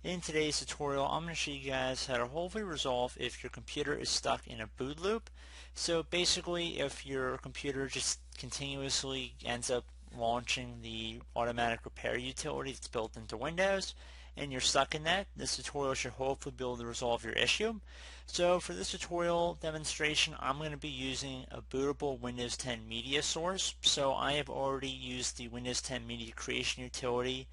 In today's tutorial, I'm going to show you guys how to hopefully resolve if your computer is stuck in a boot loop. So basically, if your computer just continuously ends up launching the automatic repair utility that's built into Windows, and you're stuck in that, this tutorial should hopefully be able to resolve your issue. So for this tutorial demonstration, I'm going to be using a bootable Windows 10 media source. So I have already used the Windows 10 media creation utility,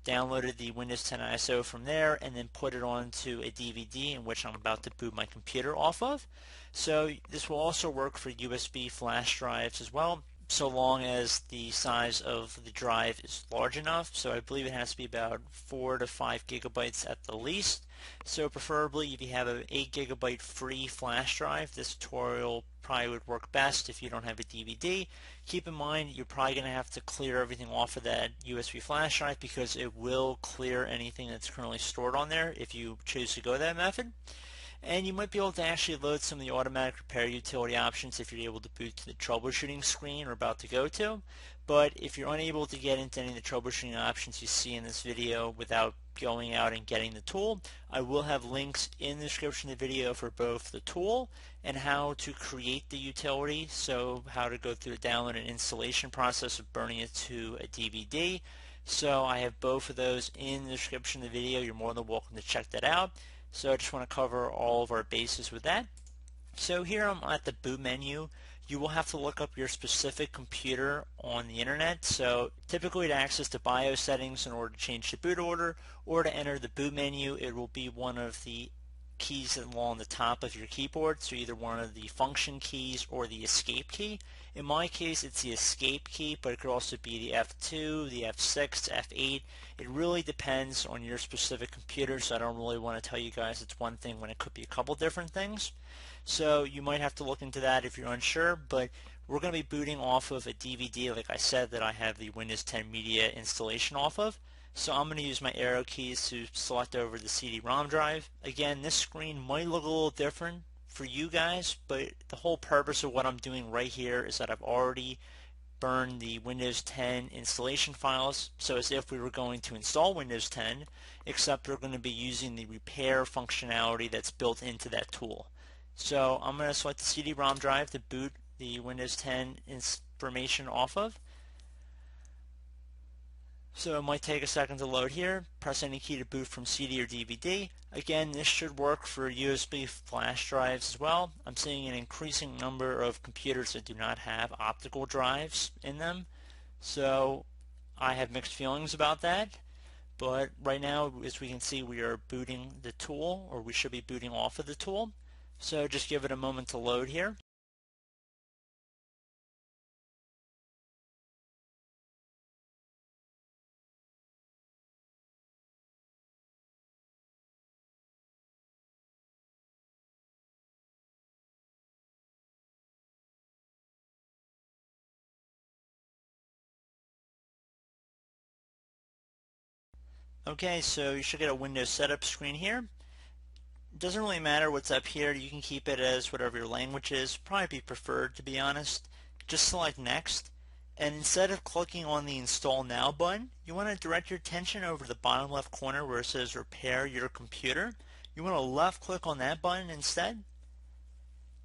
downloaded the Windows 10 ISO from there, and then put it onto a DVD in which I'm about to boot my computer off of. So this will also work for USB flash drives as well, so long as the size of the drive is large enough. So I believe it has to be about 4 to 5 gigabytes at the least. So preferably if you have an 8 gigabyte free flash drive, this tutorial probably would work best. If you don't have a DVD, keep in mind you're probably going to have to clear everything off of that USB flash drive because it will clear anything that's currently stored on there if you choose to go that method. And you might be able to actually load some of the automatic repair utility options if you're able to boot to the troubleshooting screen we're about to go to. But if you're unable to get into any of the troubleshooting options you see in this video without going out and getting the tool, I will have links in the description of the video for both the tool and how to create the utility, so how to go through the download and installation process of burning it to a DVD. So I have both of those in the description of the video. You're more than welcome to check that out. So I just want to cover all of our bases with that. So here I'm at the boot menu. You will have to look up your specific computer on the internet. So typically to access the BIOS settings in order to change the boot order or to enter the boot menu, it will be one of the keys along the top of your keyboard, so either one of the function keys or the escape key. In my case it's the escape key, but it could also be the F2, the F6, F8. It really depends on your specific computer, so I don't really want to tell you guys it's one thing when it could be a couple different things. So you might have to look into that if you're unsure, but we're going to be booting off of a DVD, like I said, that I have the Windows 10 media installation off of. So I'm going to use my arrow keys to select over the CD-ROM drive. Again, this screen might look a little different for you guys, but the whole purpose of what I'm doing right here is that I've already burned the Windows 10 installation files, so as if we were going to install Windows 10, except we're going to be using the repair functionality that's built into that tool. So I'm going to select the CD-ROM drive to boot the Windows 10 information off of. So it might take a second to load here. Press any key to boot from CD or DVD. Again, this should work for USB flash drives as well. I'm seeing an increasing number of computers that do not have optical drives in them. So I have mixed feelings about that. But right now, as we can see, we are booting the tool, or we should be booting off of the tool. So just give it a moment to load here. Okay, so you should get a Windows setup screen here. It doesn't really matter what's up here. You can keep it as whatever your language is. Probably be preferred, to be honest. Just select Next, and instead of clicking on the Install Now button, you want to direct your attention over to the bottom left corner where it says Repair Your Computer. You want to left click on that button instead.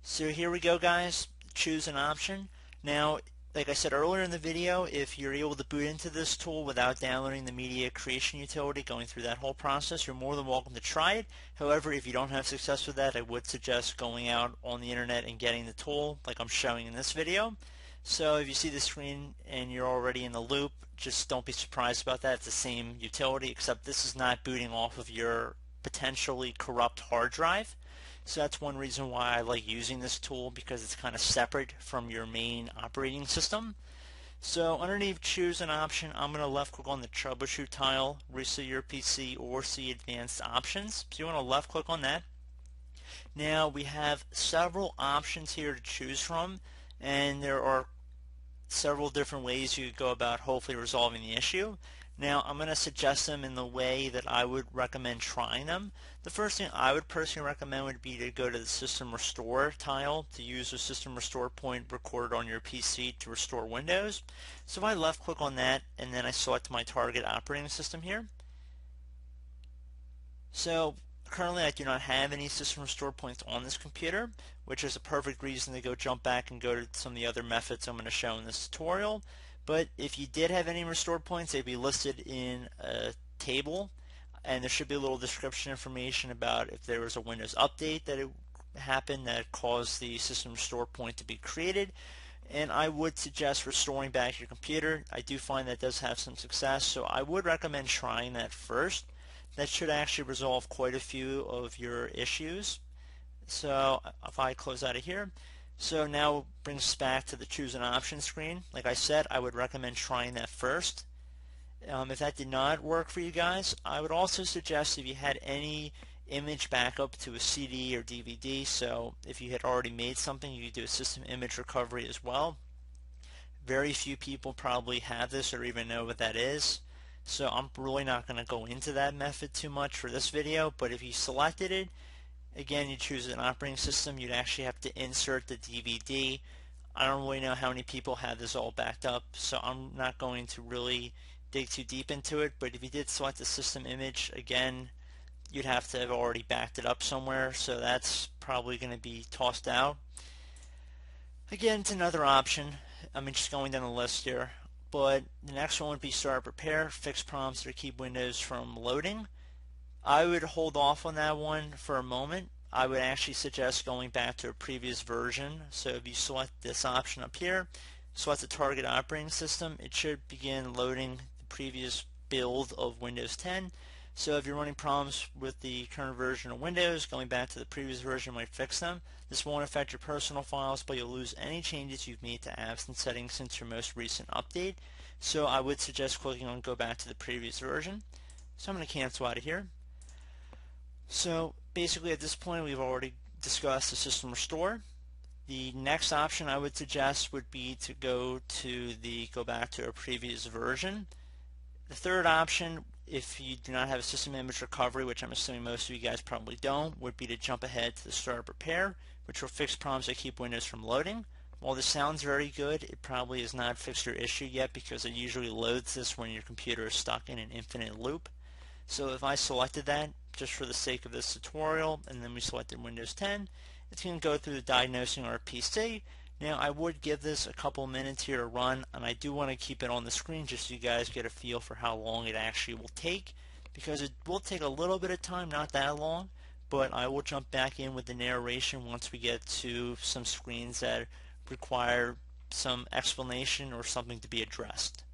So here we go, guys. Choose an option. Now, like I said earlier in the video, if you're able to boot into this tool without downloading the media creation utility, going through that whole process, you're more than welcome to try it. However, if you don't have success with that, I would suggest going out on the internet and getting the tool like I'm showing in this video. So if you see the screen and you're already in the loop, just don't be surprised about that. It's the same utility, except this is not booting off of your potentially corrupt hard drive. So that's one reason why I like using this tool, because it's kind of separate from your main operating system. So underneath choose an option, I'm going to left click on the troubleshoot tile, reset your PC, or see advanced options. So you want to left click on that. Now we have several options here to choose from, and there are several different ways you could go about hopefully resolving the issue. Now I'm going to suggest them in the way that I would recommend trying them. The first thing I would personally recommend would be to go to the System Restore tile to use the System Restore point recorded on your PC to restore Windows. So if I left click on that and then I select my target operating system here, So currently I do not have any system restore points on this computer, which is a perfect reason to go jump back and go to some of the other methods I'm going to show in this tutorial. But if you did have any restore points, they'd be listed in a table, and there should be a little description information about if there was a Windows update that it happened that caused the system restore point to be created. And I would suggest restoring back your computer. I do find that does have some success, so I would recommend trying that first. That should actually resolve quite a few of your issues. So if I close out of here, so now brings us back to the choose an option screen. Like I said, I would recommend trying that first. If that did not work for you guys, I would also suggest if you had any image backup to a CD or DVD, so if you had already made something, you could do a system image recovery as well. Very few people probably have this or even know what that is, so I'm really not going to go into that method too much for this video. But if you selected it, again, you choose an operating system, you'd actually have to insert the DVD. I don't really know how many people have this all backed up, so I'm not going to really dig too deep into it. But if you did select the system image, again, you'd have to have already backed it up somewhere, so that's probably going to be tossed out. Again, it's another option. I'm just going down the list here. But the next one would be start prepare, fix prompts to keep Windows from loading. I would hold off on that one for a moment. I would actually suggest going back to a previous version. So if you select this option up here, select the target operating system, it should begin loading the previous build of Windows 10. So if you're running problems with the current version of Windows, going back to the previous version might fix them. This won't affect your personal files, but you'll lose any changes you've made to apps and settings since your most recent update. So I would suggest clicking on go back to the previous version. So I'm going to cancel out of here. So basically at this point we've already discussed the system restore. The next option I would suggest would be to go back to a previous version. The third option, if you do not have a system image recovery, which I'm assuming most of you guys probably don't, would be to jump ahead to the start repair, which will fix problems that keep Windows from loading. While this sounds very good, it probably has not fixed your issue yet because it usually loads this when your computer is stuck in an infinite loop. So if I selected that just for the sake of this tutorial and then we selected Windows 10, it's going to go through the diagnosing our PC. Now I would give this a couple minutes here to run, and I do want to keep it on the screen just so you guys get a feel for how long it actually will take, because it will take a little bit of time, not that long, but I will jump back in with the narration once we get to some screens that require some explanation or something to be addressed.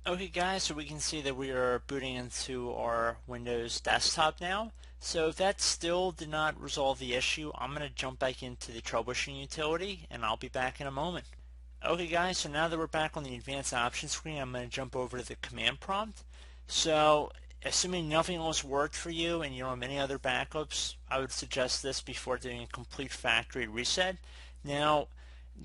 Okay guys, so we can see that we are booting into our Windows desktop now. So if that still did not resolve the issue, I'm going to jump back into the troubleshooting utility and I'll be back in a moment. Okay guys, so now that we're back on the advanced options screen, I'm going to jump over to the command prompt. So assuming nothing else worked for you and you don't have any other backups, I would suggest this before doing a complete factory reset. Now,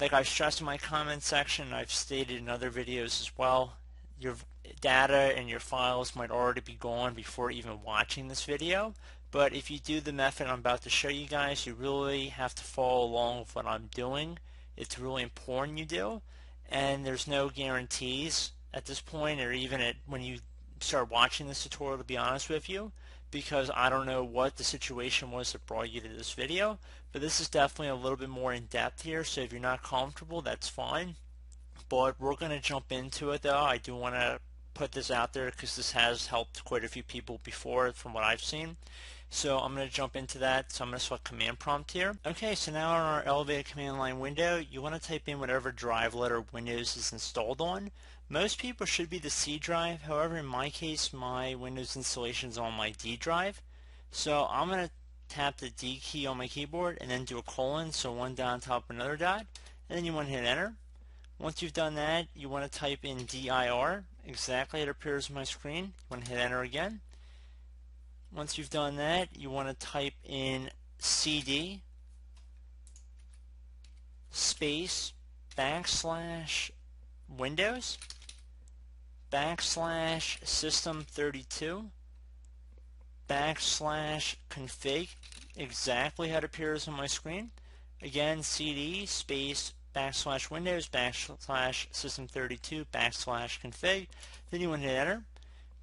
like I've stressed in my comment section, I've stated in other videos as well, your data and your files might already be gone before even watching this video. But if you do the method I'm about to show you guys, you really have to follow along with what I'm doing. It's really important you do, and there's no guarantees at this point, or even when you start watching this tutorial, to be honest with you, because I don't know what the situation was that brought you to this video, but this is definitely a little bit more in depth here, so if you're not comfortable, that's fine. But we're going to jump into it though. I do want to put this out there because this has helped quite a few people before from what I've seen. So I'm going to jump into that. So I'm going to select command prompt here. Okay, so now in our elevated command line window, you want to type in whatever drive letter Windows is installed on. Most people should be the C drive. However, in my case, my Windows installation is on my D drive. So I'm going to tap the D key on my keyboard and then do a colon, so one dot on top of another dot, and then you want to hit enter. Once you've done that, you want to type in dir, exactly it appears on my screen. You want to hit enter again. Once you've done that, you want to type in cd space / Windows / System32 / config, exactly how it appears on my screen. Again, cd space / Windows / System32 / config. Then you want to hit enter.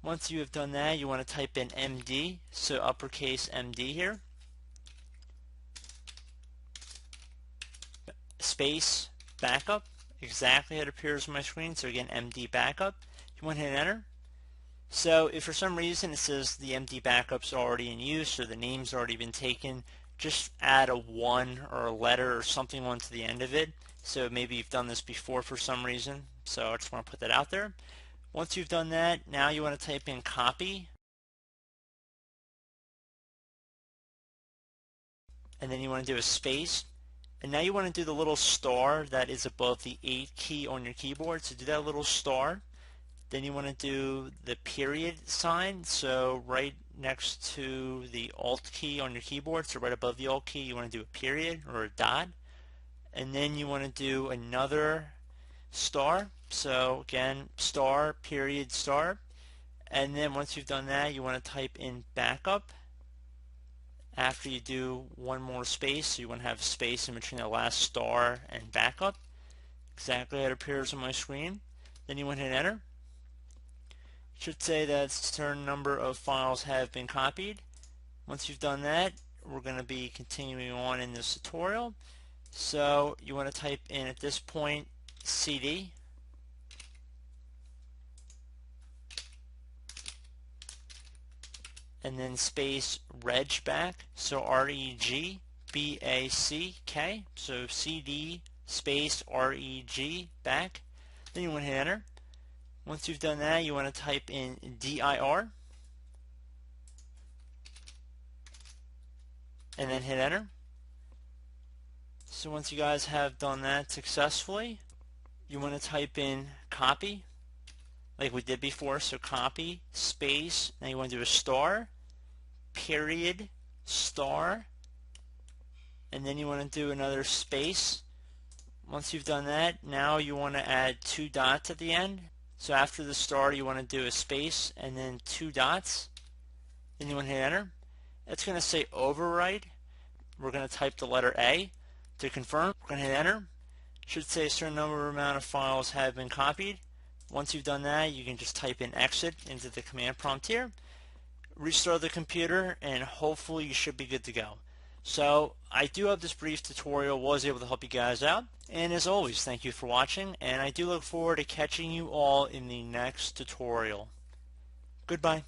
Once you have done that, you want to type in MD, so uppercase MD here, space backup, exactly how it appears on my screen. So again, MD backup. You want to hit enter. So if for some reason it says the MD backup's already in use or the name's already been taken, just add a 1 or a letter or something onto the end of it. So maybe you've done this before for some reason. So I just want to put that out there. Once you've done that, now you want to type in copy, and then you want to do a space, and now you want to do the little star that is above the 8 key on your keyboard. So do that little star. Then you want to do the period sign, so right next to the Alt key on your keyboard, so right above the Alt key, you want to do a period or a dot. And then you want to do another star, so again, star, period, star. And then once you've done that, you want to type in backup after you do one more space, so you want to have space in between the last star and backup, exactly how it appears on my screen. Then you want to hit enter. It should say that a certain number of files have been copied. Once you've done that, we're going to be continuing on in this tutorial. So you want to type in at this point cd and then space regback, so REGBACK, so cd space REG back. Then you want to hit enter. Once you've done that, you want to type in dir and then hit enter. So once you guys have done that successfully, you want to type in copy like we did before, so copy space, now you want to do a star, period, star, and then you want to do another space. Once you've done that, now you want to add 2 dots at the end. So after the star, you want to do a space and then 2 dots. Then you want to hit enter. It's going to say overwrite. We're going to type the letter A. To confirm, we're going to hit enter. It should say a certain amount of files have been copied. Once you've done that, you can just type in exit into the command prompt here. Restart the computer, and hopefully you should be good to go. So I do hope this brief tutorial was able to help you guys out. And as always, thank you for watching, and I do look forward to catching you all in the next tutorial. Goodbye.